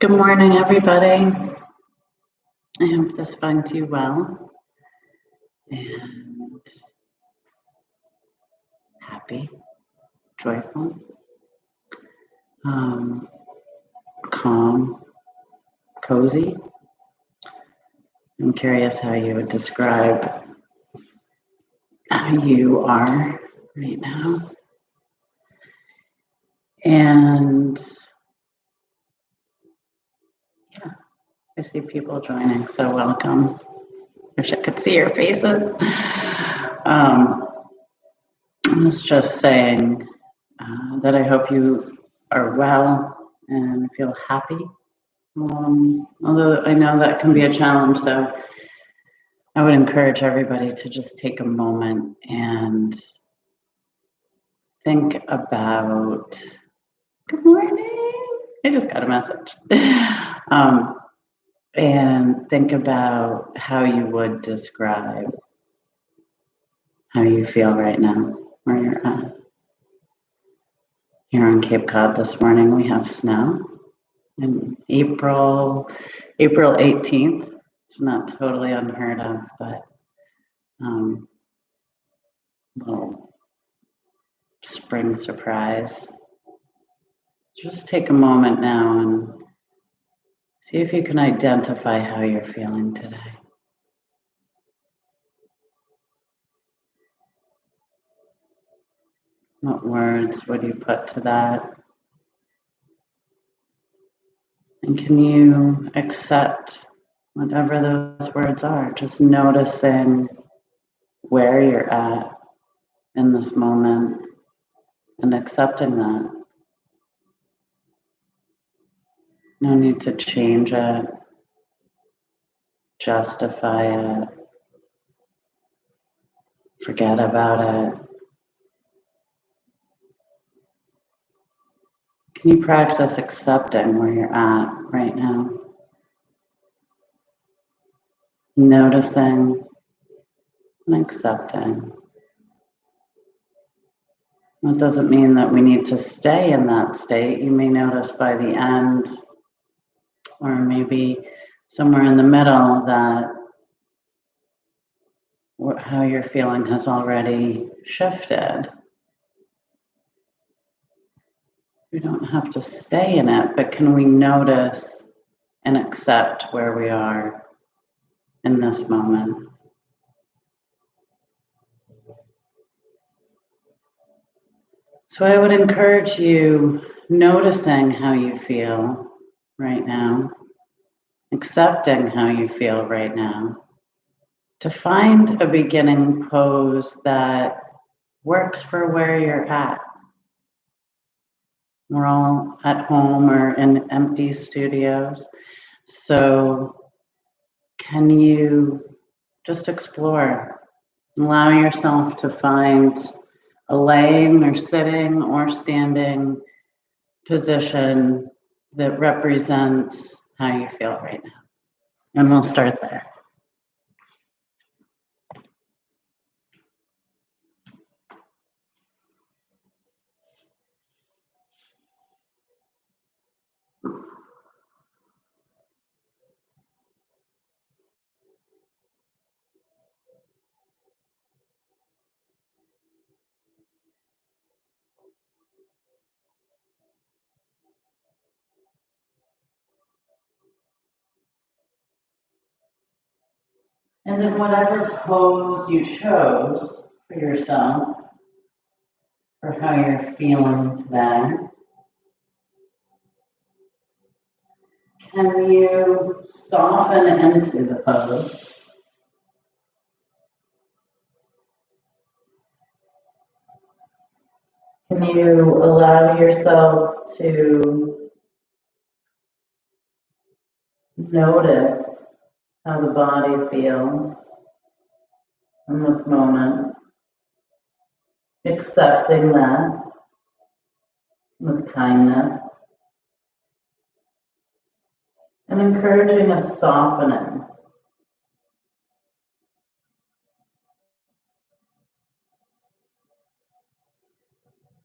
Good morning, everybody. I hope this finds you well and happy, joyful, calm, cozy. I'm curious how you would describe how you are right now. And yeah, I see people joining, so welcome. Wish I could see your faces. I was just saying that I hope you are well and feel happy. Although I know that can be a challenge, so I would encourage everybody to just take a moment and think about, good morning, I just got a message. And think about how you would describe how you feel right now, where you're at. Here on Cape Cod this morning, we have snow. In April 18th. It's not totally unheard of, but little spring surprise. Just take a moment now and see if you can identify how you're feeling today. What words would you put to that? And can you accept whatever those words are? Just noticing where you're at in this moment and accepting that. No need to change it, justify it, forget about it. Can you practice accepting where you're at right now? Noticing and accepting. That doesn't mean that we need to stay in that state. You may notice by the end, or maybe somewhere in the middle, that how you're feeling has already shifted. We don't have to stay in it, but can we notice and accept where we are in this moment? So I would encourage you noticing how you feel right now, accepting how you feel right now, to find a beginning pose that works for where you're at. We're all at home or in empty studios. So can you just explore, allow yourself to find a laying or sitting or standing position that represents how you feel right now. And we'll start there. And in whatever pose you chose for yourself, for how you're feeling today, can you soften into the pose? Can you allow yourself to notice how the body feels in this moment, accepting that with kindness, and encouraging a softening.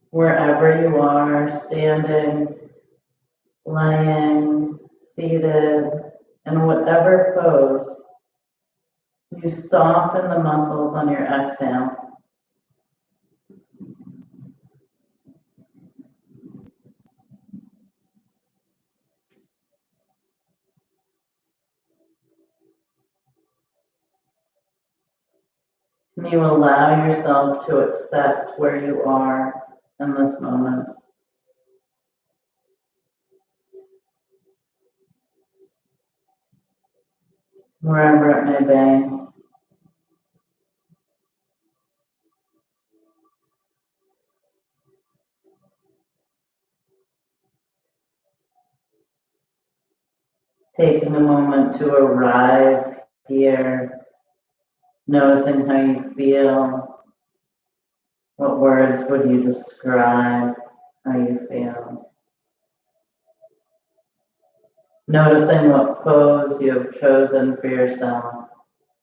Wherever you are, standing, laying, seated, in whatever pose, you soften the muscles on your exhale. And you allow yourself to accept where you are in this moment. Wherever it may be. Taking a moment to arrive here, noticing how you feel. What words would you describe how you feel? Noticing what pose you have chosen for yourself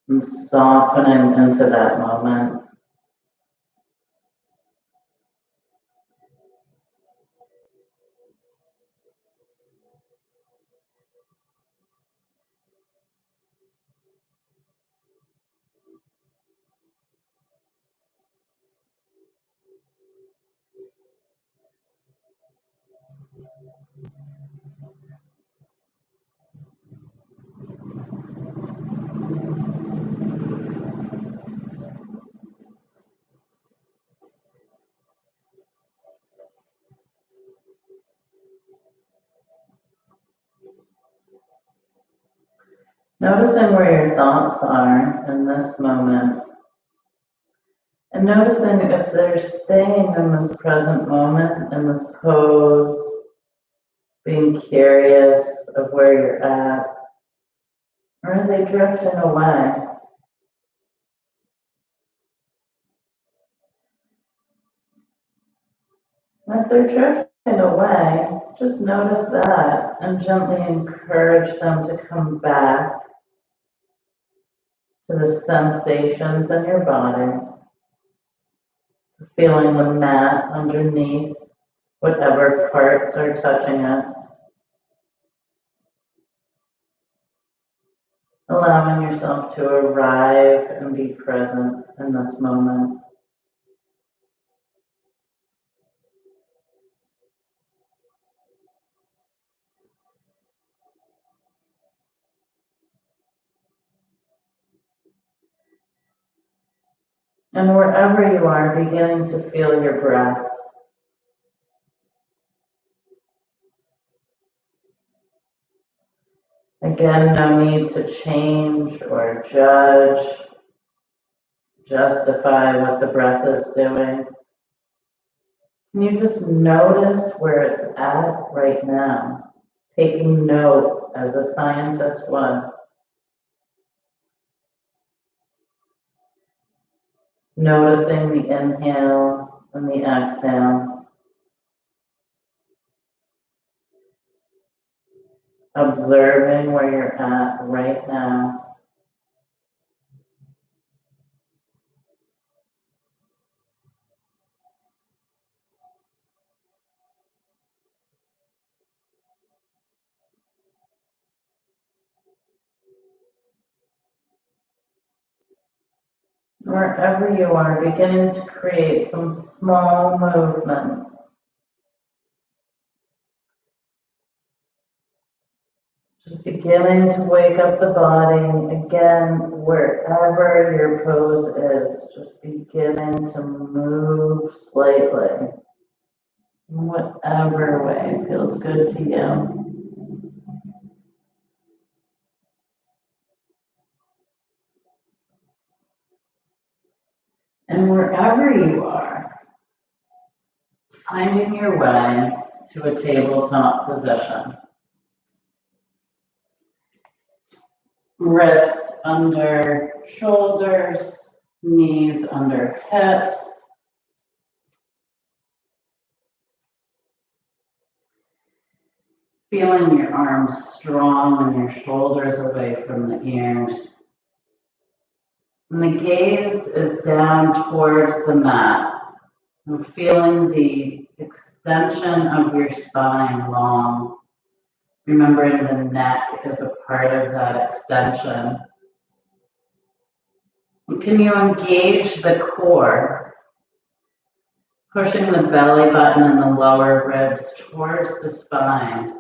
and softening into that moment. Noticing where your thoughts are in this moment, and noticing if they're staying in this present moment, in this pose, being curious of where you're at, or are they drifting away? And if they're drifting away, just notice that and gently encourage them to come back to the sensations in your body, feeling the mat underneath whatever parts are touching it. Allowing yourself to arrive and be present in this moment. And wherever you are, beginning to feel your breath. Again, no need to change or judge, justify what the breath is doing. Can you just notice where it's at right now, taking note as a scientist would? Noticing the inhale and the exhale. Observing where you're at right now. Wherever you are, beginning to create some small movements. Just beginning to wake up the body. Again, wherever your pose is, just beginning to move slightly. In whatever way feels good to you. And wherever you are, finding your way to a tabletop position. Wrists under shoulders, knees under hips. Feeling your arms strong and your shoulders away from the ears. And the gaze is down towards the mat. So feeling the extension of your spine long. Remembering the neck is a part of that extension. And can you engage the core, pushing the belly button and the lower ribs towards the spine,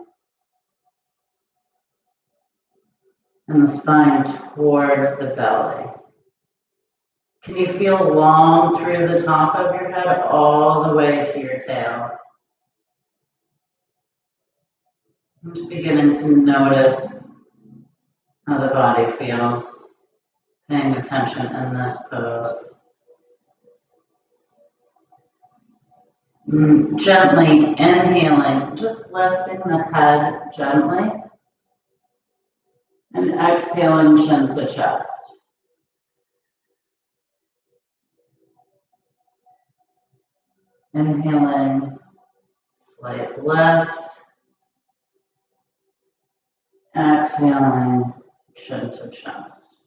and the spine towards the belly? Can you feel long through the top of your head all the way to your tail? I'm just beginning to notice how the body feels, paying attention in this pose. Gently inhaling, just lifting the head gently, and exhaling chin to chest. Inhaling, slight lift. Exhaling, chin to chest.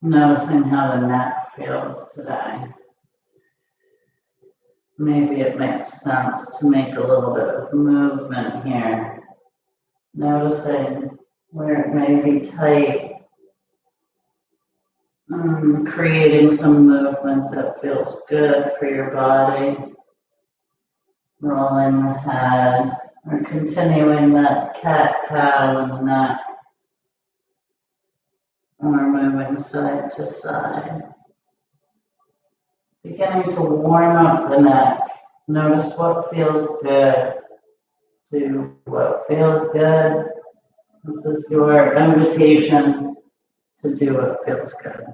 Noticing how the neck feels today. Maybe it makes sense to make a little bit of movement here. Noticing where it may be tight. Creating some movement that feels good for your body. Rolling the head, or continuing that cat-cow in the neck, or moving side to side. Beginning to warm up the neck. Notice what feels good. Do what feels good. This is your invitation to do what feels good.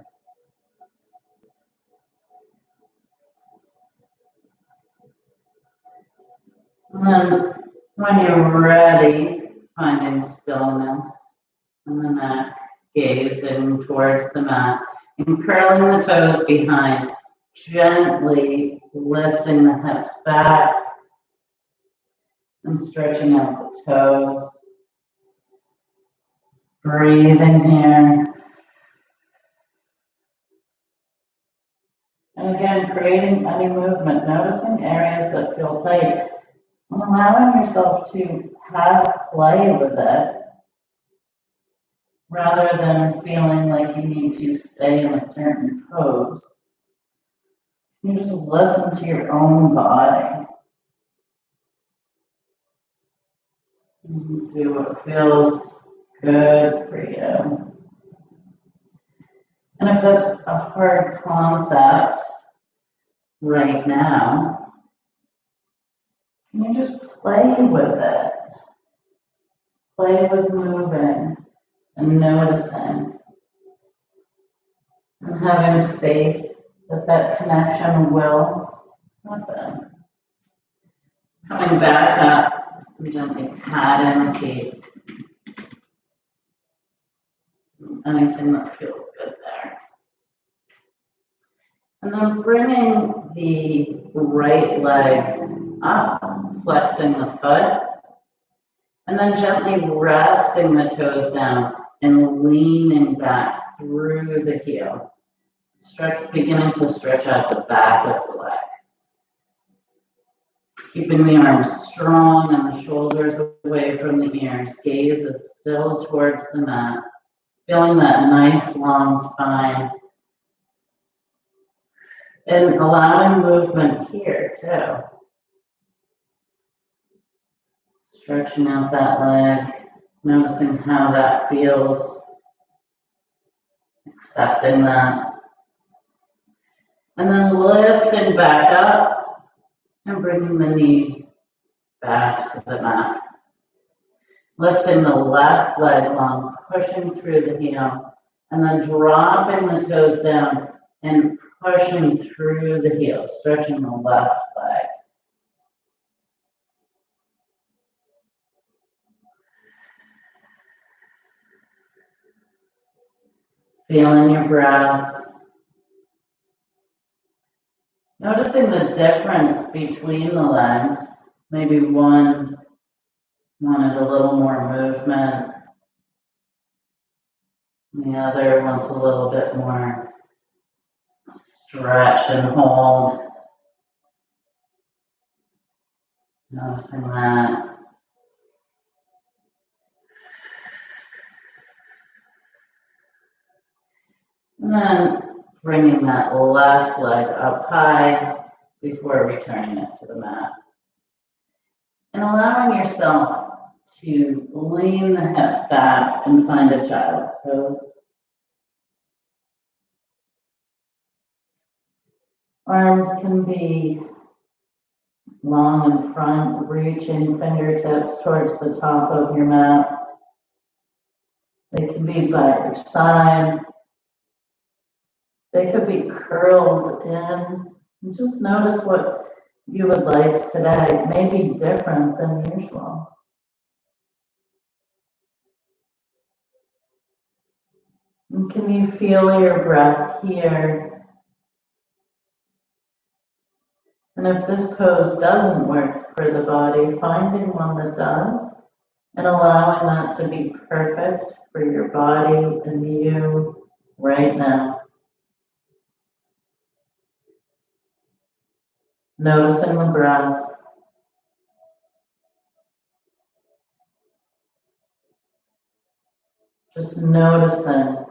And then when you're ready, finding stillness in the neck, gazing towards the mat, and curling the toes behind, gently lifting the hips back and stretching out the toes. Breathing here. And again, creating any movement, noticing areas that feel tight, and allowing yourself to have play with it, rather than feeling like you need to stay in a certain pose. You just listen to your own body. Do what feels good for you. And if that's a hard concept right now, can you just play with it? Play with moving and noticing and having faith that that connection will happen. Coming back up, and gently patting the feet. Anything that feels good there. And then bringing the right leg up, flexing the foot, and then gently resting the toes down and leaning back through the heel. Beginning to stretch out the back of the leg. Keeping the arms strong and the shoulders away from the ears. Gaze is still towards the mat. Feeling that nice long spine. And allowing movement here too. Stretching out that leg. Noticing how that feels. Accepting that. And then lifting back up. And bringing the knee back to the mat. Lifting the left leg long, pushing through the heel, and then dropping the toes down and pushing through the heel, stretching the left leg. Feeling your breath. Noticing the difference between the legs. Maybe one wanted a little more movement. The other wants a little bit more stretch and hold. Noticing that. And then bringing that left leg up high before returning it to the mat. And allowing yourself to lean the hips back and find a child's pose. Arms can be long in front, reaching fingertips towards the top of your mat. They can be by your sides. They could be curled in. And just notice what you would like today. It may be different than usual. And can you feel your breath here? And if this pose doesn't work for the body, finding one that does and allowing that to be perfect for your body and you right now. Noticing the breath. Just noticing,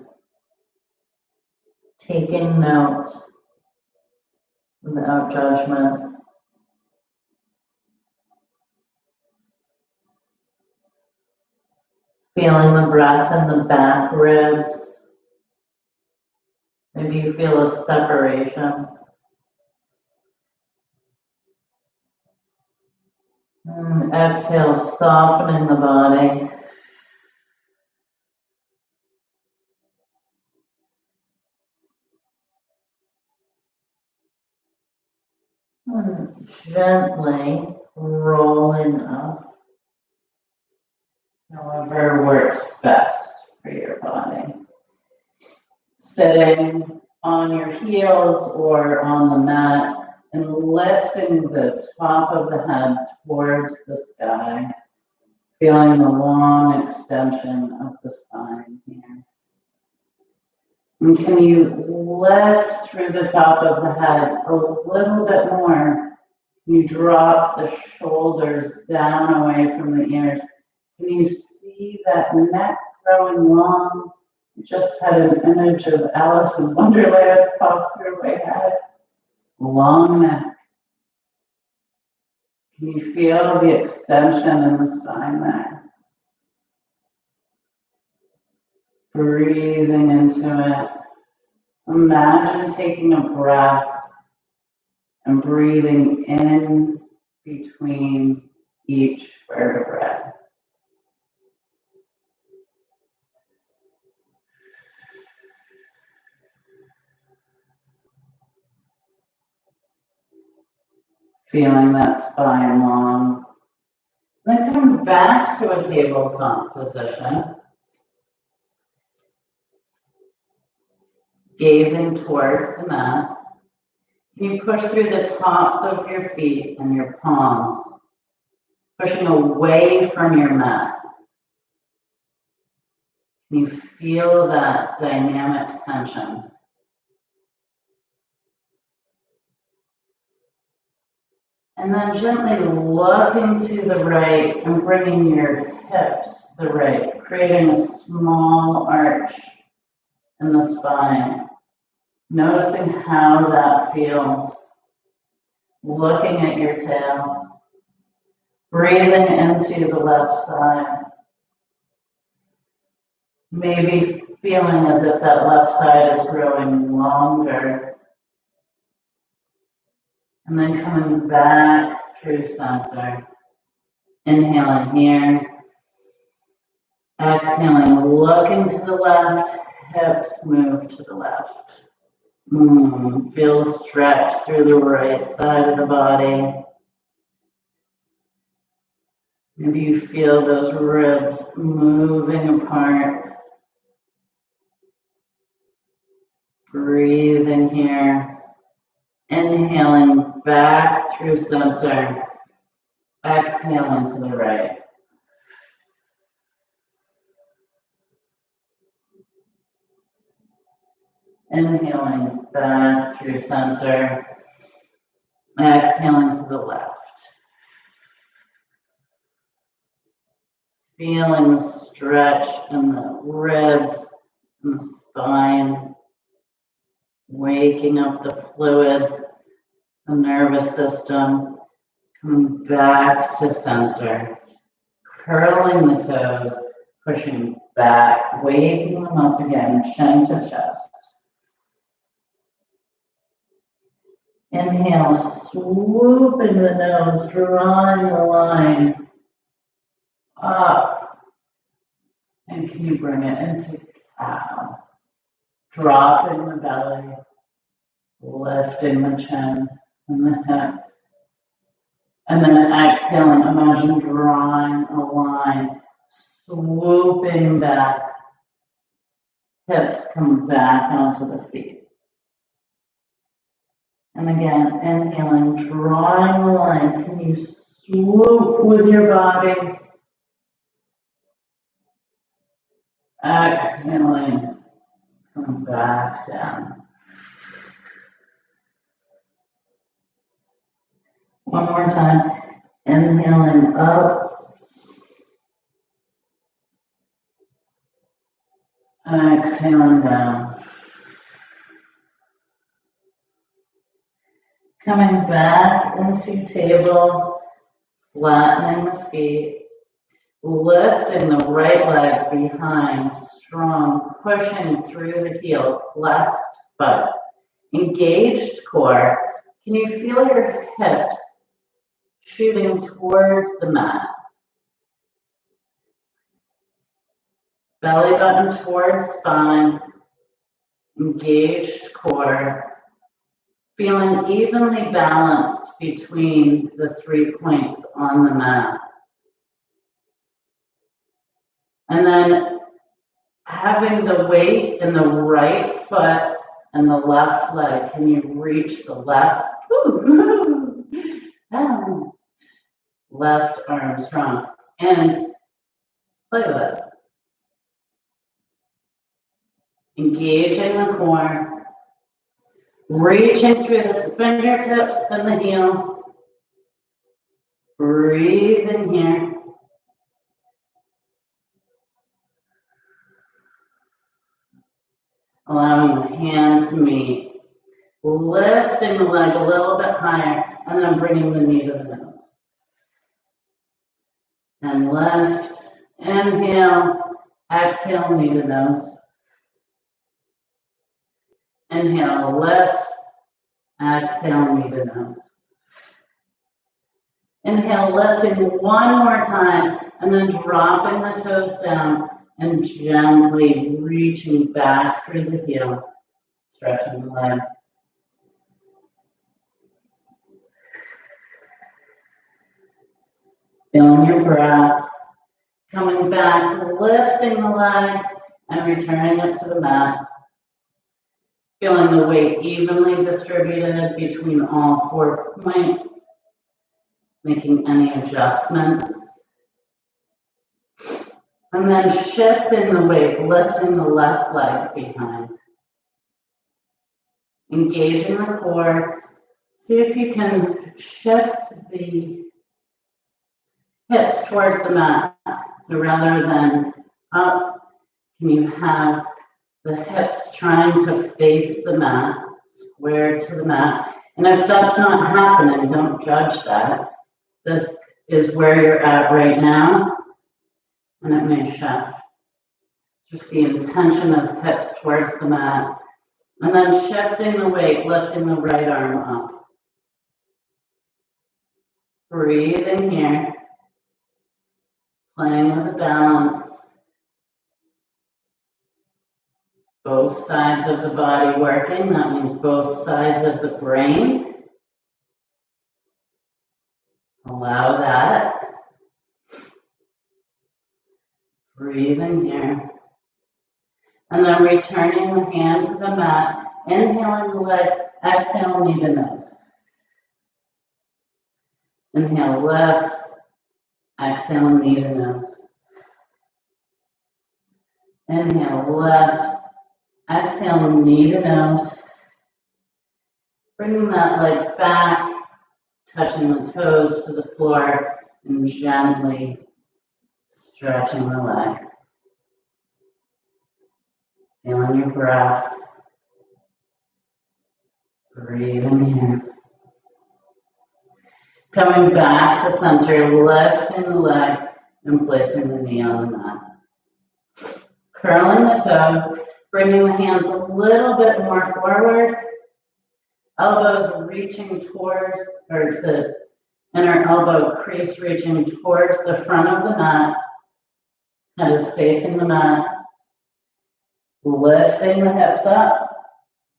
taking note without judgment. Feeling the breath in the back ribs. Maybe you feel a separation. And exhale, softening the body. And gently rolling up, however works best for your body. Sitting on your heels or on the mat and lifting the top of the head towards the sky, feeling the long extension of the spine here. And can you lift through the top of the head a little bit more? You drop the shoulders down away from the ears. Can you see that neck growing long? I just had an image of Alice in Wonderland pop through my head. Long neck. Can you feel the extension in the spine there? Breathing into it. Imagine taking a breath and breathing in between each vertebrae. Feeling that spine long. Then come back to a tabletop position. Gazing towards the mat. Can you push through the tops of your feet and your palms, pushing away from your mat? Can you feel that dynamic tension? And then gently looking to the right and bringing your hips to the right, creating a small arch in the spine. Noticing how that feels. Looking at your tail. Breathing into the left side. Maybe feeling as if that left side is growing longer. And then coming back through center. Inhaling here. Exhaling, looking to the left, hips move to the left. Feel stretch through the right side of the body. Maybe you feel those ribs moving apart. Breathing here. Inhaling back through center. Exhaling to the right. Inhaling back through center. Exhaling to the left. feeling the stretch in the ribs and the spine, waking up the fluids, the nervous system. Come back to center, curling the toes, pushing back, waking them up again, chin to chest. Inhale, swooping the nose, drawing the line up. And can you bring it into cow? Dropping the belly, lifting the chin and the hips. And then exhaling, imagine drawing a line, swooping back. Hips come back onto the feet. And again, inhaling, drawing the line. Can you swoop with your body? Exhaling, come back down. One more time. Inhaling up. Exhaling down. Coming back into table, flattening the feet, lifting the right leg behind, strong, pushing through the heel, flexed butt, engaged core. Can you feel your hips shooting towards the mat? Belly button towards spine, engaged core. Feeling evenly balanced between the 3 points on the mat. And then having the weight in the right foot and the left leg. Can you reach the left? Left arm strong. And play with it. Engaging the core. Reaching through the fingertips and the heel. Breathe in here. Allowing the hands to meet. Lifting the leg a little bit higher and then bringing the knee to the nose. And lift. Inhale. Exhale, knee to nose. Inhale, lift. Exhale, knee to nose. Inhale, lifting one more time, and then dropping the toes down and gently reaching back through the heel, stretching the leg. Feeling your breath, coming back, lifting the leg, and returning it to the mat. Feeling the weight evenly distributed between all 4 points, making any adjustments. And then shifting the weight, lifting the left leg behind. Engaging the core. See if you can shift the hips towards the mat. So rather than up, can you have the hips trying to face the mat, squared to the mat. And if that's not happening, don't judge that. This is where you're at right now, and it may shift. Just the intention of hips towards the mat. And then shifting the weight, lifting the right arm up. Breathe in here. Playing with the balance. Both sides of the body working, that means both sides of the brain. Allow that. Breathe in here. And then returning the hand to the mat, inhaling the leg, exhale, knee to nose. Inhale, lifts, exhale, knee to nose. Inhale, lifts. Exhale, knee to nose. Bringing that leg back, touching the toes to the floor, and gently Stretching the leg. Feeling your breath. Breathing in. Coming back to center, lifting the leg and placing the knee on the mat. Curling the toes, bringing the hands a little bit more forward. Elbows reaching towards, or the inner elbow crease reaching towards the front of the mat. Head is facing the mat. Lifting the hips up.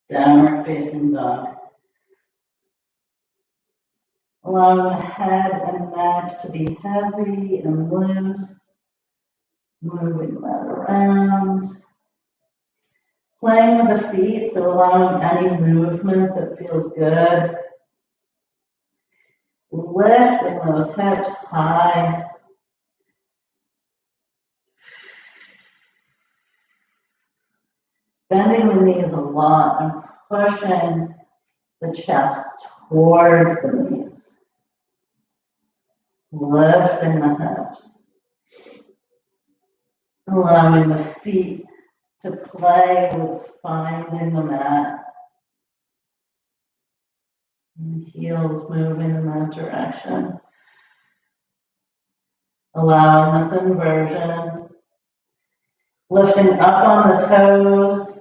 Downward facing dog. Allow the head and neck to be heavy and loose. Moving that around. Playing with the feet, so allowing any movement that feels good. Lifting those hips high. Bending the knees a lot and pushing the chest towards the knees. Lifting the hips. Allowing the feet to play with finding the mat. And heels moving in that direction. Allowing this inversion. Lifting up on the toes.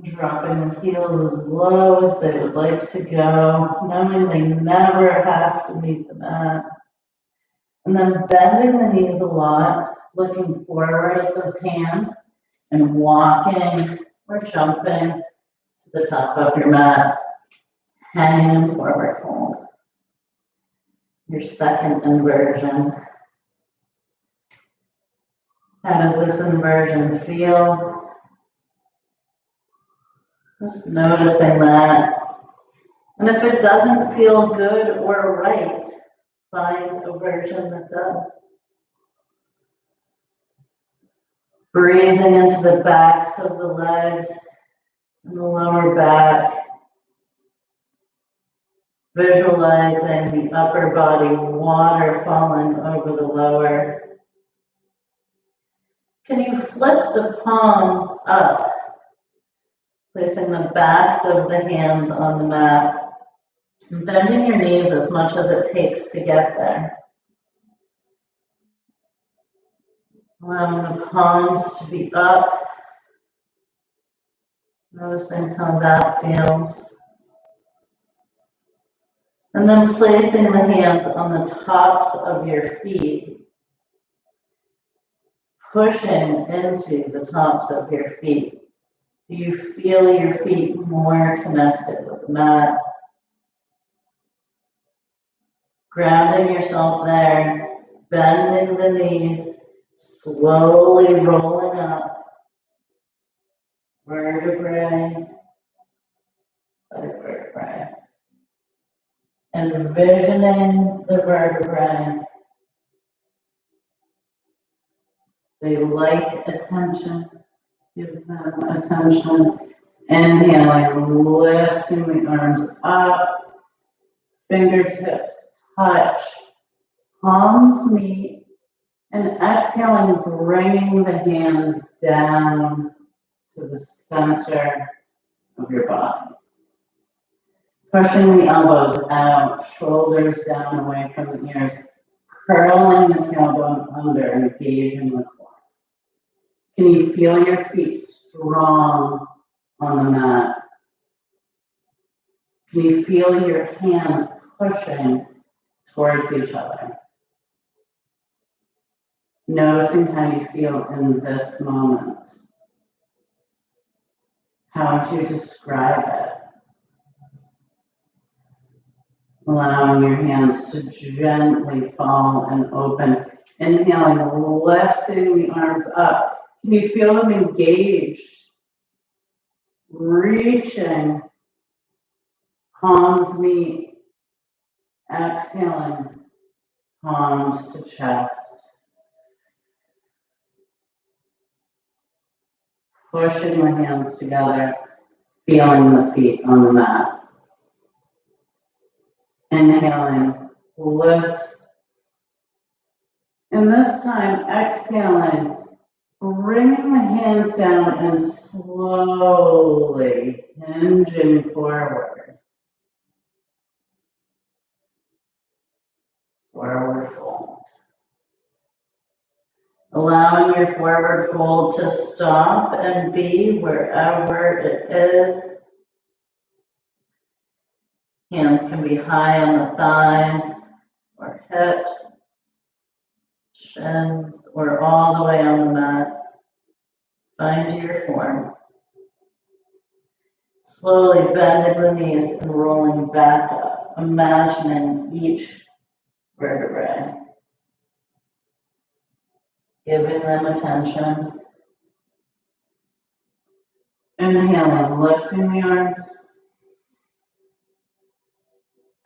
Dropping the heels as low as they would like to go, knowing they never have to meet the mat. And then bending the knees a lot, looking forward at the hands and walking or jumping to the top of your mat, hanging in forward fold. Your second inversion. How does this inversion feel? Just noticing that. And if it doesn't feel good or right, find a version that does. Breathing into the backs of the legs and the lower back. Visualizing the upper body water falling over the lower. Can you flip the palms up? Placing the backs of the hands on the mat, and bending your knees as much as it takes to get there. Allowing the palms to be up, noticing how that feels. And then placing the hands on the tops of your feet, pushing into the tops of your feet. Do you feel your feet more connected with the mat? Grounding yourself there, bending the knees, slowly rolling up, vertebrae by vertebrae. Envisioning the vertebrae. They like attention. Give them attention. Inhaling, lifting the arms up, fingertips touch, palms meet, and exhaling, bringing the hands down to the center of your body. Pushing the elbows out, shoulders down away from the ears, curling the tailbone under, engaging the core. Can you feel your feet strong on the mat? Can you feel your hands pushing towards each other? Noticing how you feel in this moment. How would you describe it? Allowing your hands to gently fall and open. Inhaling, lifting the arms up. Can you feel them engaged? Reaching, palms meet. Exhaling, palms to chest. Pushing the hands together, feeling the feet on the mat. Inhaling, lifts. And this time, exhaling, bringing the hands down and slowly hinging forward. Forward fold. Allowing your forward fold to stop and be wherever it is. Hands can be high on the thighs or hips, shins, or all the way on the mat. Find your form. Slowly bending the knees and rolling back up, imagining each vertebrae. Giving them attention. Inhaling, lifting the arms.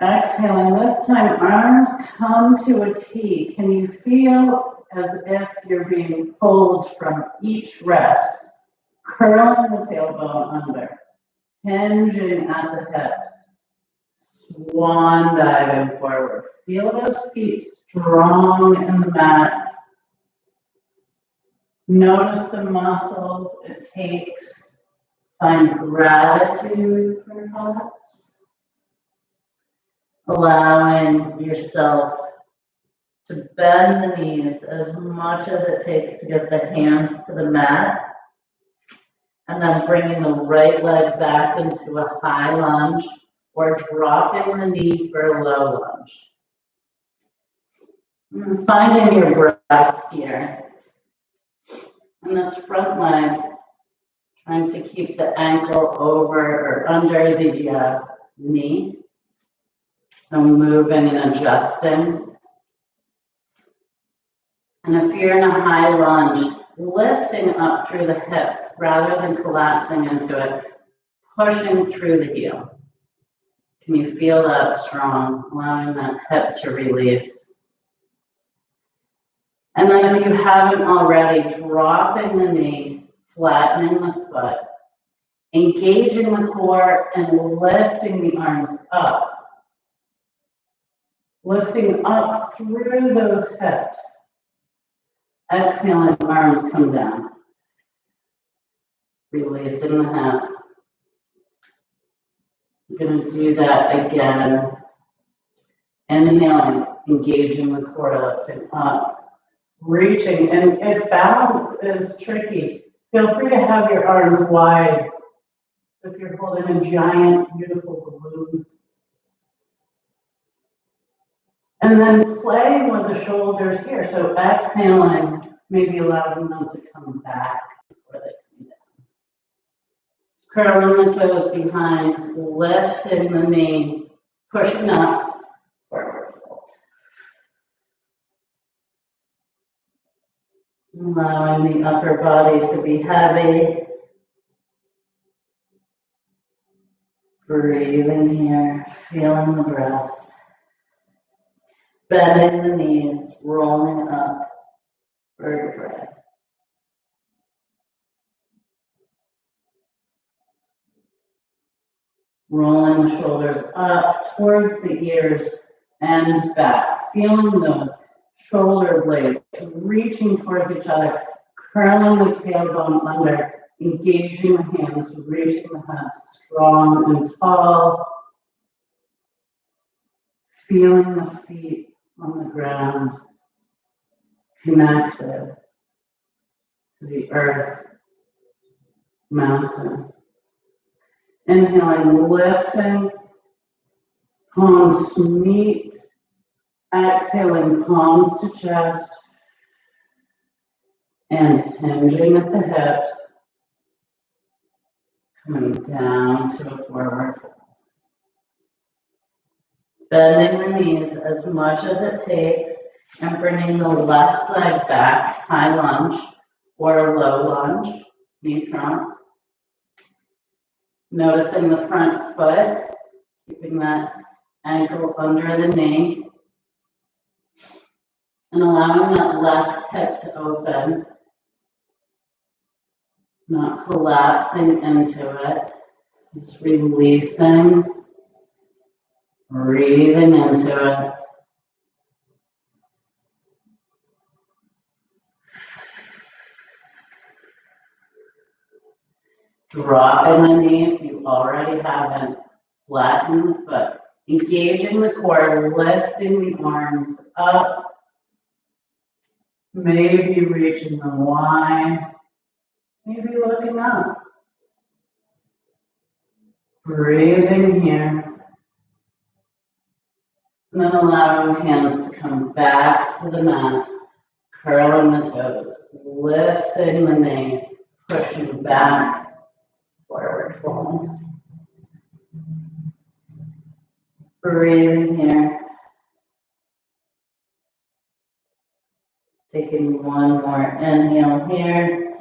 Exhaling, this time arms come to a T. Can you feel as if you're being pulled from each rest? Curling the tailbone under, hinging at the hips, swan diving forward. Feel those feet strong in the mat. Notice the muscles it takes. Find gratitude perhaps. Allowing yourself to bend the knees as much as it takes to get the hands to the mat. And then bringing the right leg back into a high lunge or dropping the knee for a low lunge. And finding your breath here. And this front leg, trying to keep the ankle over or under the knee. And moving and adjusting. And if you're in a high lunge, lifting up through the hip rather than collapsing into it, pushing through the heel. Can you feel that strong, allowing that hip to release? And then if you haven't already, dropping the knee, flattening the foot, engaging the core and lifting the arms up. Lifting up through those hips. Exhaling, arms come down. Releasing the hip. We're going to do that again. Inhaling, engaging the core, lifting up. Reaching, and if balance is tricky, feel free to have your arms wide. If you're holding a giant, beautiful balloon. And then playing with the shoulders here. So exhaling, maybe allowing them to come back before they come down. Curling the toes behind, lifting the knee, pushing up, forward fold. Allowing the upper body to be heavy. Breathing here, feeling the breath. Bending the knees, rolling up, vertebrae. Rolling the shoulders up towards the ears and back. Feeling those shoulder blades reaching towards each other, curling the tailbone under, engaging the hands, reaching the head strong and tall. Feeling the feet on the ground, connected to the earth, mountain. Inhaling, lifting, palms meet. Exhaling, palms to chest. And hinging at the hips. Coming down to a forward fold. Bending the knees as much as it takes and bringing the left leg back, high lunge or low lunge, knee trunked. Noticing the front foot, keeping that ankle under the knee. And allowing that left hip to open, not collapsing into it, just releasing. Breathing into it. Dropping the knee if you already haven't. Flatten the foot. Engaging the core, lifting the arms up. Maybe reaching them wide. Maybe looking up. Breathing here. And then allowing the hands to come back to the mat. Curling the toes. Lifting the knee. Pushing back. Forward fold. Breathing here. Taking one more inhale here.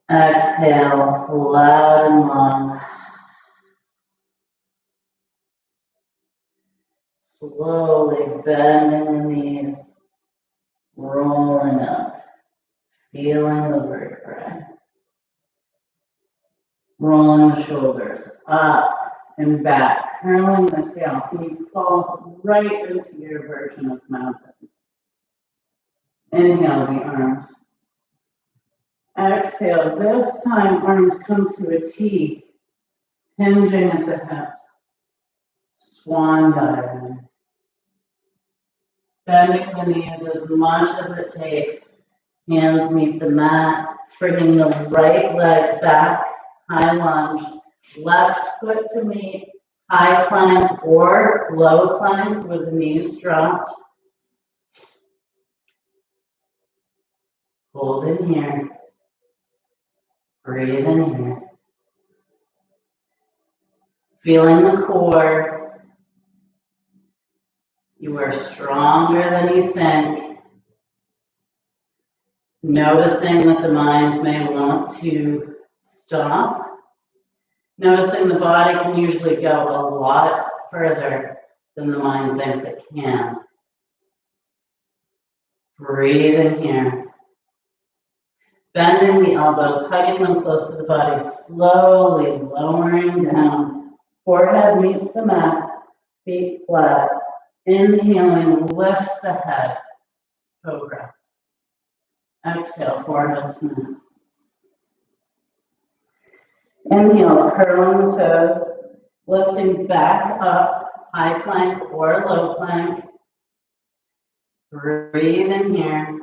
Exhale, loud and long. Slowly bending the knees, rolling up, feeling the vertebrae. Rolling the shoulders up and back, curling the tail. Can you fall right into your version of mountain? Inhale the arms. Exhale, this time arms come to a T, hinging at the hips. Swan diving. Bending the knees as much as it takes. Hands meet the mat, bringing the right leg back, high lunge. Left foot to meet, high plank or low plank with the knees dropped. Hold in here. Breathe in here. Feeling the core. You are stronger than you think. Noticing that the mind may want to stop. Noticing the body can usually go a lot further than the mind thinks it can. Breathe in here. Bending the elbows, hugging them close to the body, slowly lowering down. Forehead meets the mat, feet flat. Inhaling lifts the head, cobra. Exhale, forehead to mat. Inhale, curling the toes, lifting back up, high plank or low plank. Breathe in here,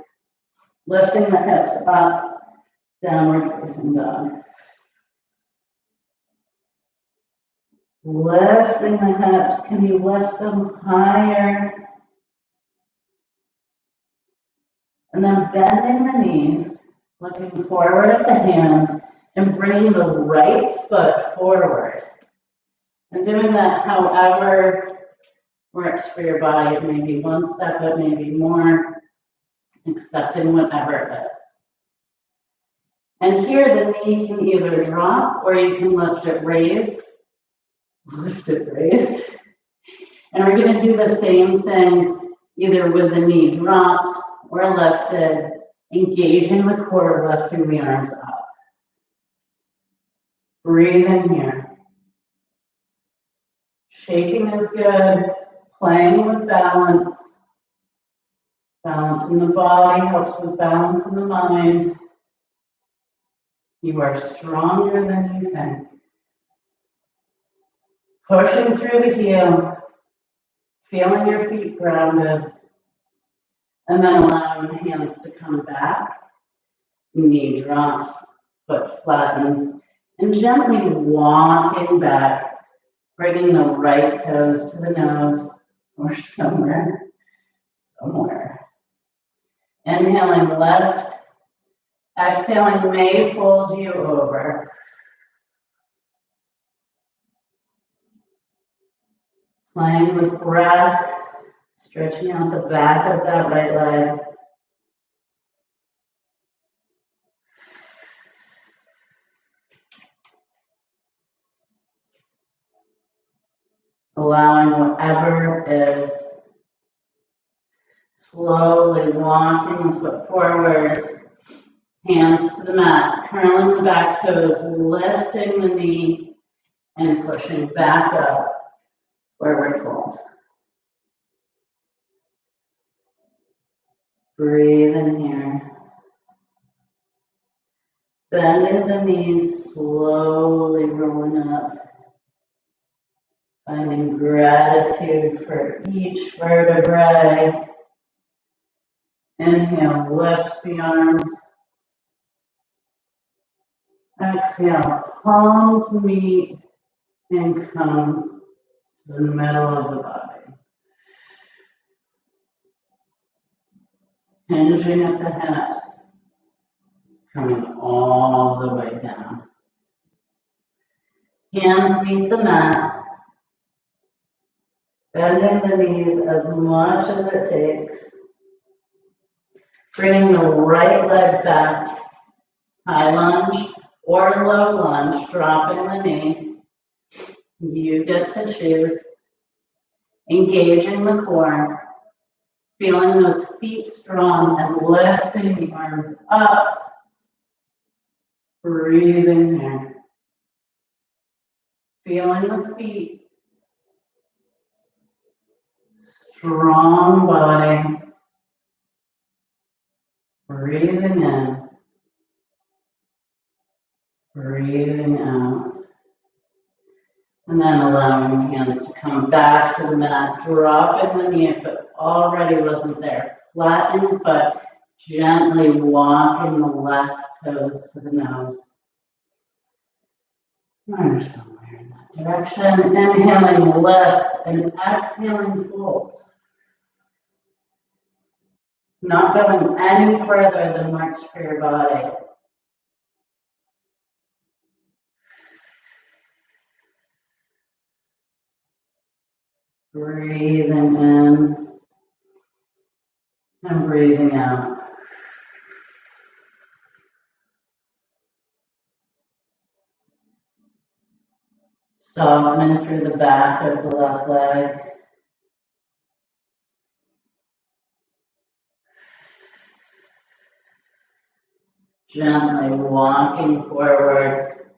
lifting the hips up, downward facing dog. Lifting the hips, can you lift them higher? And then bending the knees, looking forward at the hands, and bringing the right foot forward. And doing that however works for your body. It may be one step, it may be more, accepting whatever it is. And here the knee can either drop or you can lift it raised. Lift it raised. And we're going to do the same thing either with the knee dropped or lifted, engaging the core, lifting the arms up. Breathe in here. Shaking is good. Playing with balance. Balance in the body helps with balance in the mind. You are stronger than you think. Pushing through the heel, feeling your feet grounded, and then allowing the hands to come back. Knee drops, foot flattens, and gently walking back, bringing the right toes to the nose or somewhere. Inhaling left, exhaling may fold you over. Playing with breath, stretching out the back of that right leg. Allowing whatever is. Slowly walking the foot forward, hands to the mat, curling the back toes, lifting the knee, and pushing back up, forward fold. Breathe in here. Bending the knees, slowly rolling up. Finding gratitude for each vertebrae. Inhale, lifts the arms. Exhale, palms meet and come to the middle of the body. Hinging at the hips, coming all the way down. Hands meet the mat. Bending the knees as much as it takes. Bringing the right leg back. High lunge or low lunge, dropping the knee. You get to choose. Engaging the core. Feeling those feet strong and lifting the arms up. Breathing here. Feeling the feet. Strong body. Breathing in. Breathing out. And then allowing the hands to come back to the mat. Dropping the knee if it already wasn't there. Flatten the foot. Gently walking the left toes to the nose. Or somewhere in that direction. Inhaling lifts and exhaling folds. Not going any further than works for your body. Breathing in and breathing out. Softening through the back of the left leg. Gently walking forward,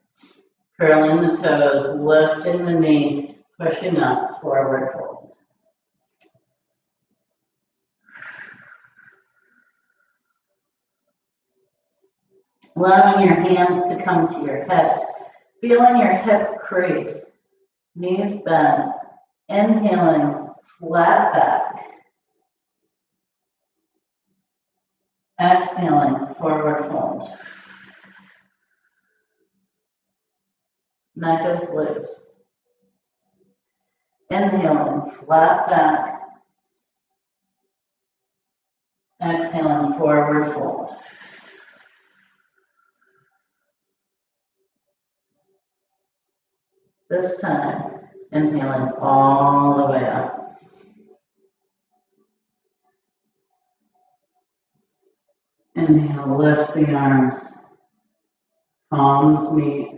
curling the toes, lifting the knee, pushing up, forward fold. Allowing your hands to come to your hips, feeling your hip crease, knees bent, inhaling, flat back. Exhaling, forward fold. Neck is loose. Inhaling, flat back. Exhaling, forward fold. This time, inhaling all the way up. Inhale, lifts the arms. Palms meet.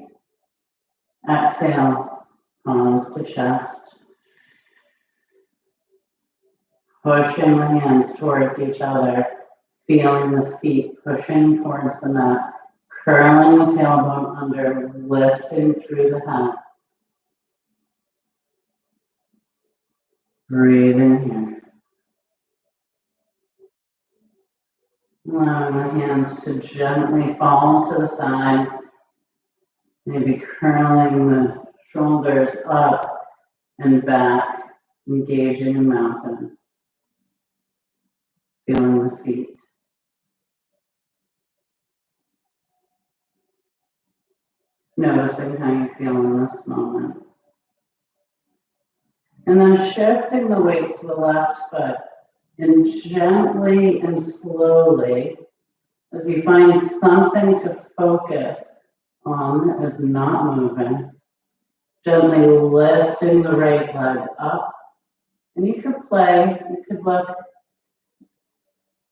Exhale, palms to chest. Pushing the hands towards each other. Feeling the feet pushing towards the mat. Curling the tailbone under, lifting through the head. Breathing here. Allowing the hands to gently fall to the sides. Maybe curling the shoulders up and back, engaging the mountain. Feeling the feet. Noticing how you feel in this moment. And then shifting the weight to the left foot and gently and slowly, as you find something to focus on as not moving, gently lifting the right leg up. And you could play, you could look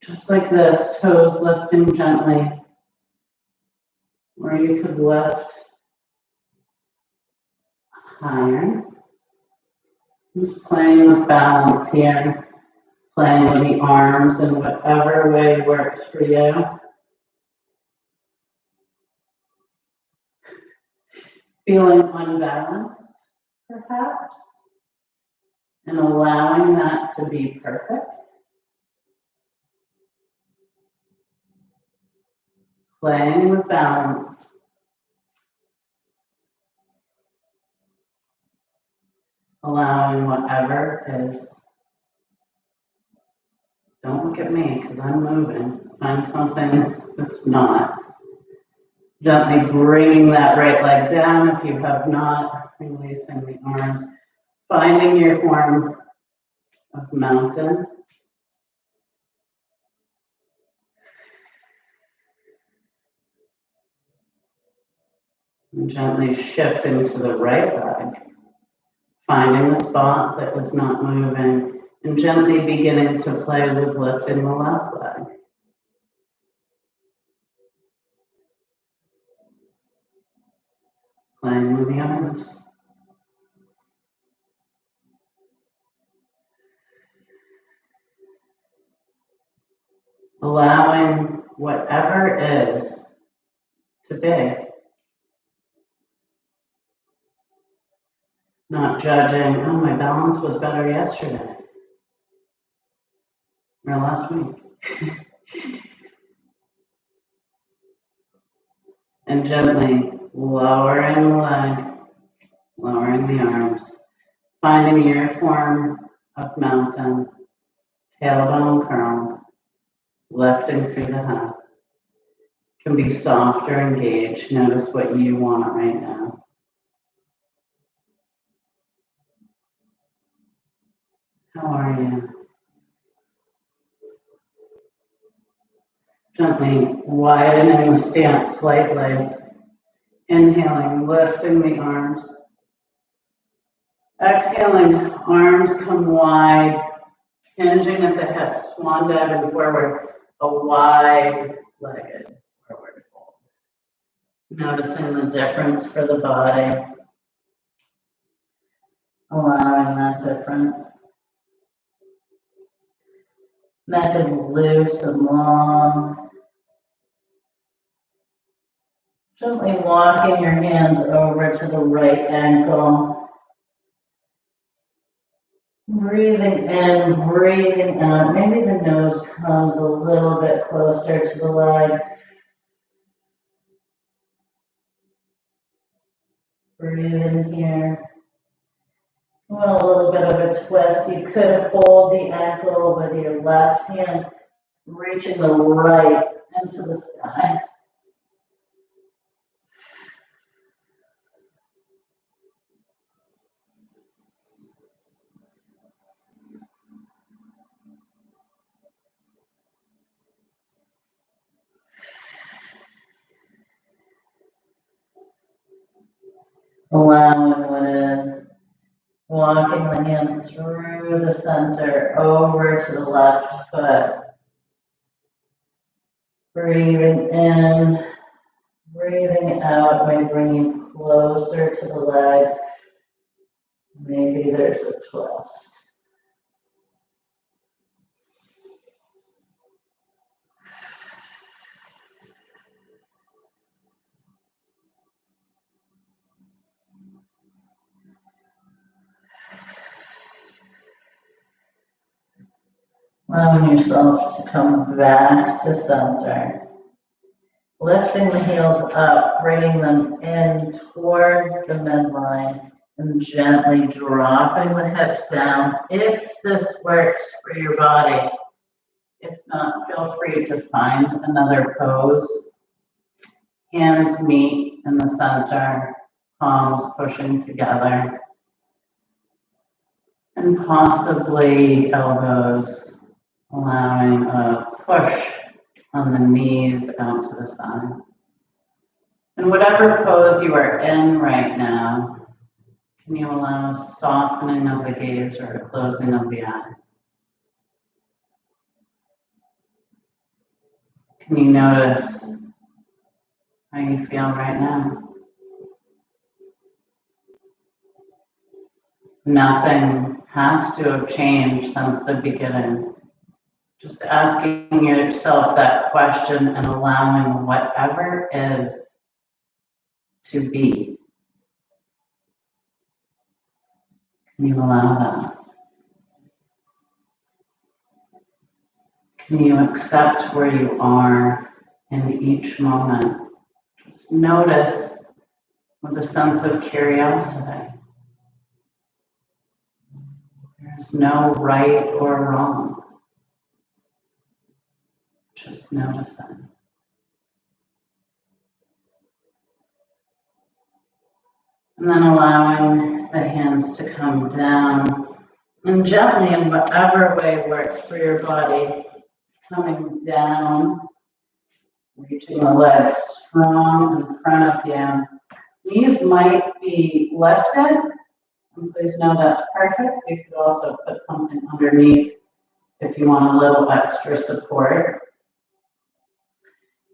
just like this, toes lifting gently. Or you could lift higher. Just playing with balance here, playing with the arms in whatever way works for you. Feeling unbalanced, perhaps, and allowing that to be perfect. playing with balance. Allowing whatever is. Don't look at me because I'm moving. Find something that's not. Gently bringing that right leg down if you have not. Releasing the arms. Finding your form of mountain. And gently shifting to the right leg. Finding the spot that was not moving. And gently beginning to play with lifting the left leg. Playing with the arms. Allowing whatever is to be. Not judging, oh, my balance was better yesterday or last week. And gently lowering the leg, lowering the arms, finding your form of mountain, tailbone curled, lifting through the head. Can be soft or engaged. Notice what you want right now. How are you? Gently widening the stance slightly. Inhaling, lifting the arms. Exhaling, arms come wide, hinging at the hips, swan diving forward, a wide-legged forward fold. Noticing the difference for the body, allowing that difference. Neck is loose and long. Gently walking your hands over to the right ankle. Breathing in, breathing out. Maybe the nose comes a little bit closer to the leg. Breathe in here. Want a little bit of a twist. You could hold the ankle with your left hand, reaching the right into the sky. Allowing what is. Walking the hands through the center, over to the left foot. Breathing in, breathing out by bringing closer to the leg. Maybe there's a twist. Allowing yourself to come back to center. Lifting the heels up, bringing them in towards the midline, and gently dropping the hips down if this works for your body. If not, feel free to find another pose. Hands meet in the center, palms pushing together, and possibly elbows allowing a push on the knees out to the side. And whatever pose you are in right now, can you allow a softening of the gaze or a closing of the eyes? Can you notice how you feel right now? Nothing has to have changed since the beginning. Just asking yourself that question and allowing whatever is to be. Can you allow that? Can you accept where you are in each moment. Just notice with a sense of curiosity. There's no right or wrong. Just noticing. And then allowing the hands to come down and gently, in whatever way works for your body, coming down, reaching the legs strong in front of you. Knees might be lifted, and please know that's perfect. You could also put something underneath if you want a little extra support.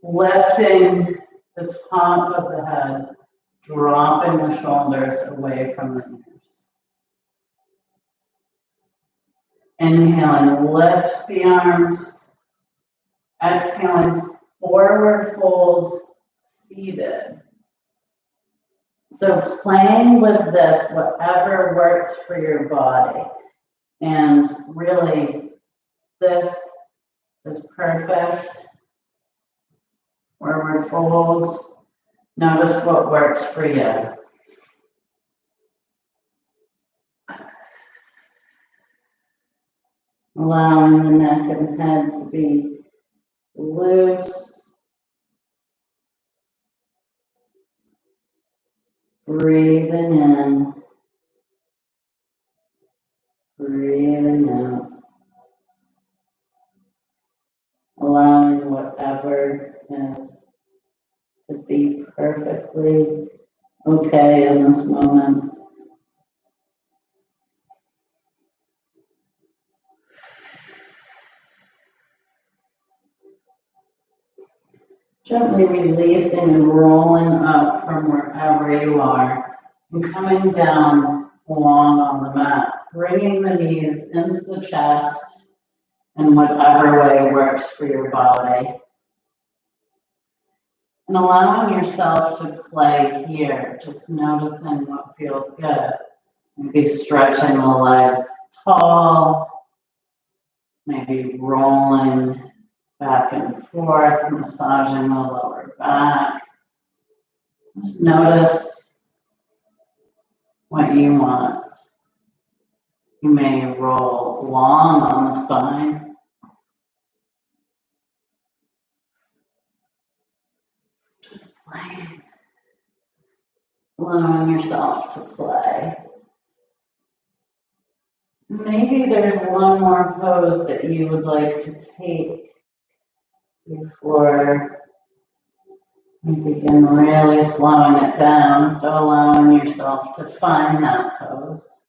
Lifting the top of the head, dropping the shoulders away from the ears. Inhaling, lifts the arms. Exhaling, forward fold, seated. So playing with this, whatever works for your body. And really, this is perfect. Forward fold. Notice what works for you. Allowing the neck and head to be loose. Breathing in. Breathing out. Allowing whatever is to be perfectly okay in this moment. Gently releasing and rolling up from wherever you are and coming down long on the mat, bringing the knees into the chest in whatever way works for your body. And allowing yourself to play here, just noticing what feels good. Maybe stretching the legs tall, maybe rolling back and forth, massaging the lower back. Just notice what you want. You may roll long on the spine. Just playing. Allowing yourself to play. Maybe there's one more pose that you would like to take before you begin really slowing it down. So allowing yourself to find that pose.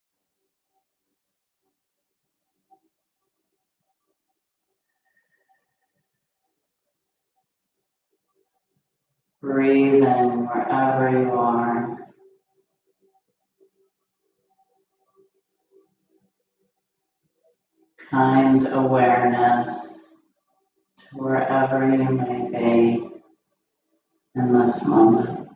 Breathing wherever you are. Kind awareness to wherever you may be in this moment.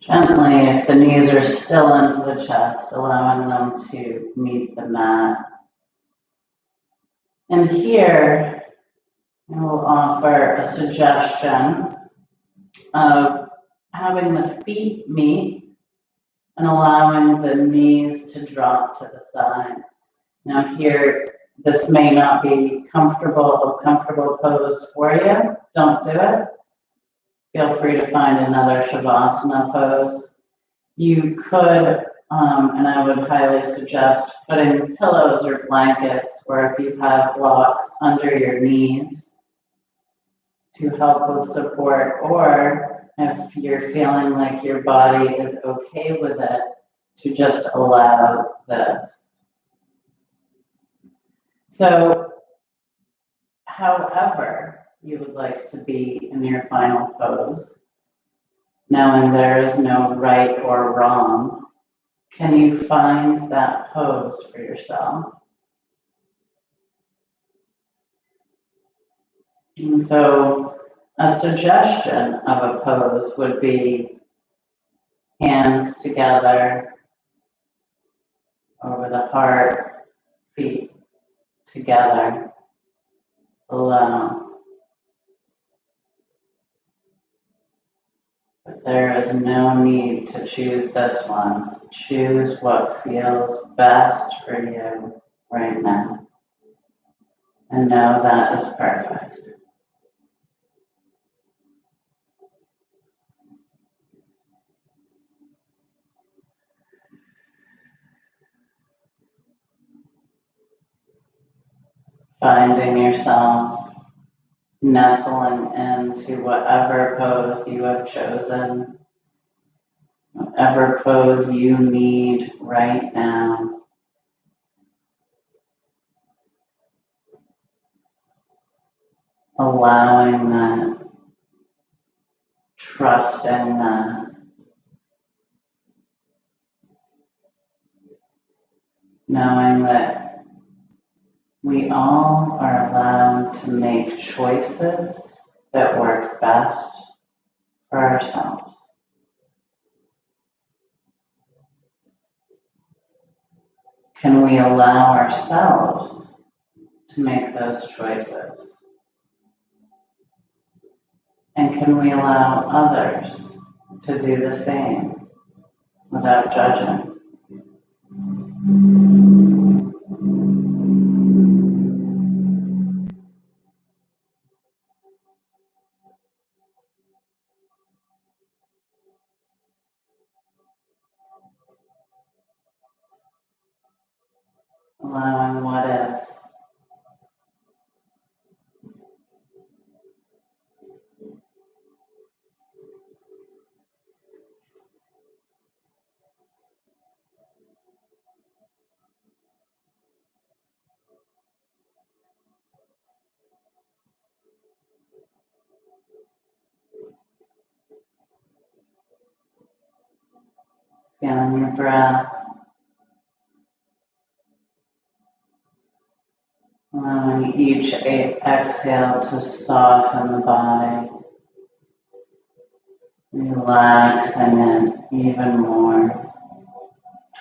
Gently, if the knees are still into the chest, allowing them to meet the mat. And here, I will offer a suggestion of having the feet meet and allowing the knees to drop to the sides. Now here, this may not be a comfortable pose for you. Don't do it. Feel free to find another Shavasana pose. You could, and I would highly suggest putting pillows or blankets, or if you have blocks, under your knees to help with support, or if you're feeling like your body is okay with it, to just allow this. So, however you would like to be in your final pose, knowing there is no right or wrong, can you find that pose for yourself? And so a suggestion of a pose would be Hands together over the heart, feet together below. But there is no need to choose this one. Choose what feels best for you right now. And know that is perfect. Finding yourself nestling into whatever pose you have chosen, whatever pose you need right now. Allowing that, trusting that, knowing that we all are allowed to make choices that work best for ourselves. Can we allow ourselves to make those choices? And can we allow others to do the same without judging? Allowing what is. Feeling your breath. Allowing each exhale to soften the body. Relaxing it even more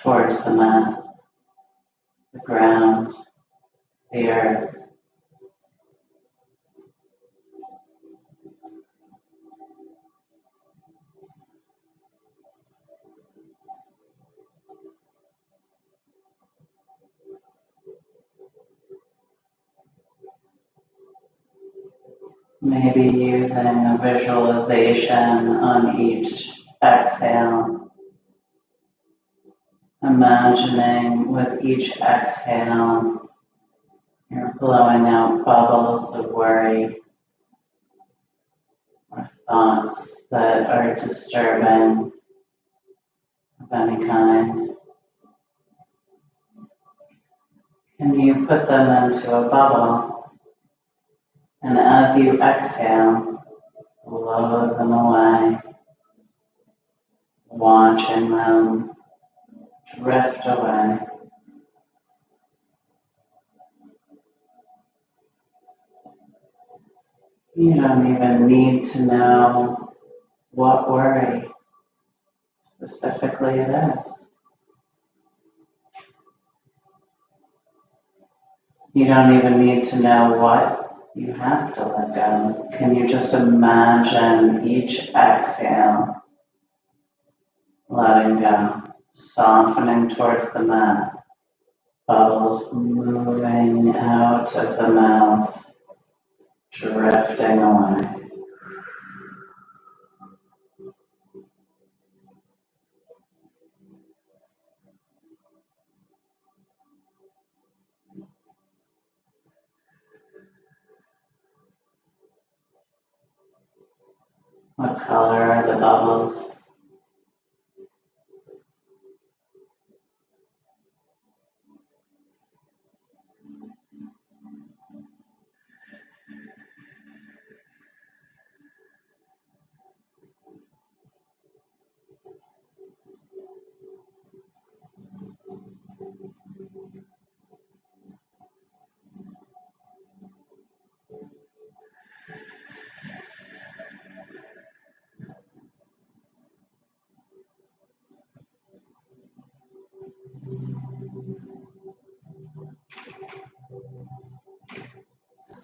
towards the mat, the ground, the earth. Maybe using a visualization on each exhale. Imagining with each exhale, you're blowing out bubbles of worry or thoughts that are disturbing of any kind. And you put them into a bubble, and as you exhale, blow them away, watching them drift away. You don't even need to know what worry specifically it is. You don't even need to know what you have to let go. Can you just imagine each exhale letting go, softening towards the mat, bubbles moving out of the mouth, drifting away. What color are the bubbles?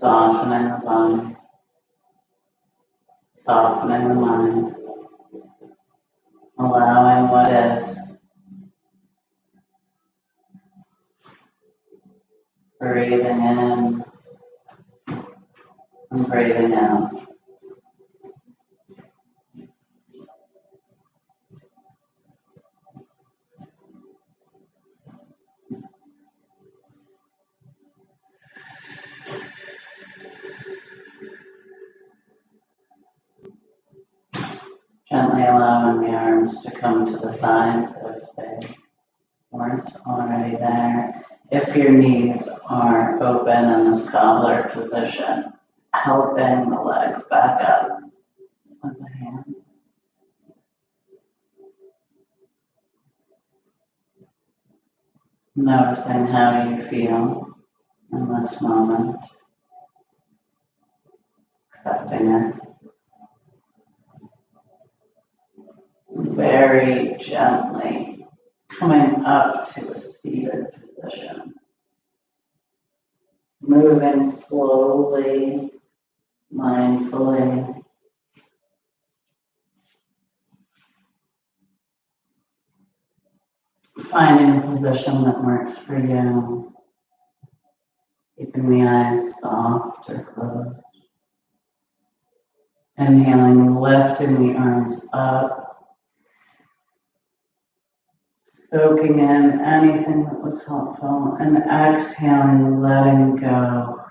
softening the body, softening the mind, allowing what is, breathing in and breathing out. Gently allowing the arms to come to the sides if they weren't already there. If your knees are open in this cobbler position, helping the legs back up with the hands. Noticing how you feel in this moment, accepting it. Very gently coming up to a seated position. Moving slowly, mindfully. Finding a position that works for you. Keeping the eyes soft or closed. Inhaling, lifting the arms up. Soaking in anything that was helpful. And exhaling, letting go.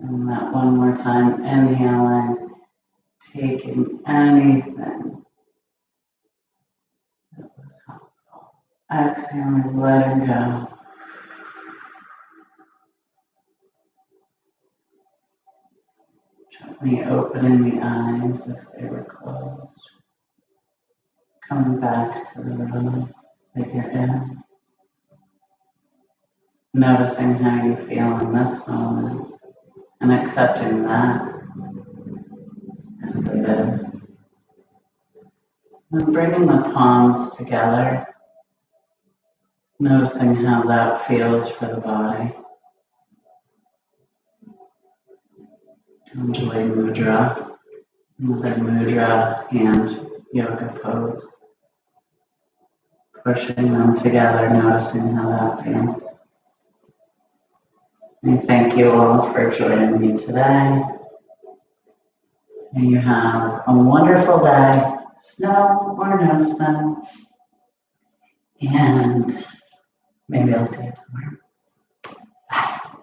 And that one more time, inhaling, taking anything that was helpful. Exhaling, letting go. Gently opening the eyes if they were closed. Coming back to the room that you're in. Noticing how you feel in this moment and accepting that as it is. And bringing the palms together, noticing how that feels for the body. Enjoy mudra, another mudra hand yoga pose. Pushing them together, noticing how that feels. And thank you all for joining me today. May you have a wonderful day, snow or no snow. And maybe I'll see you tomorrow. Bye.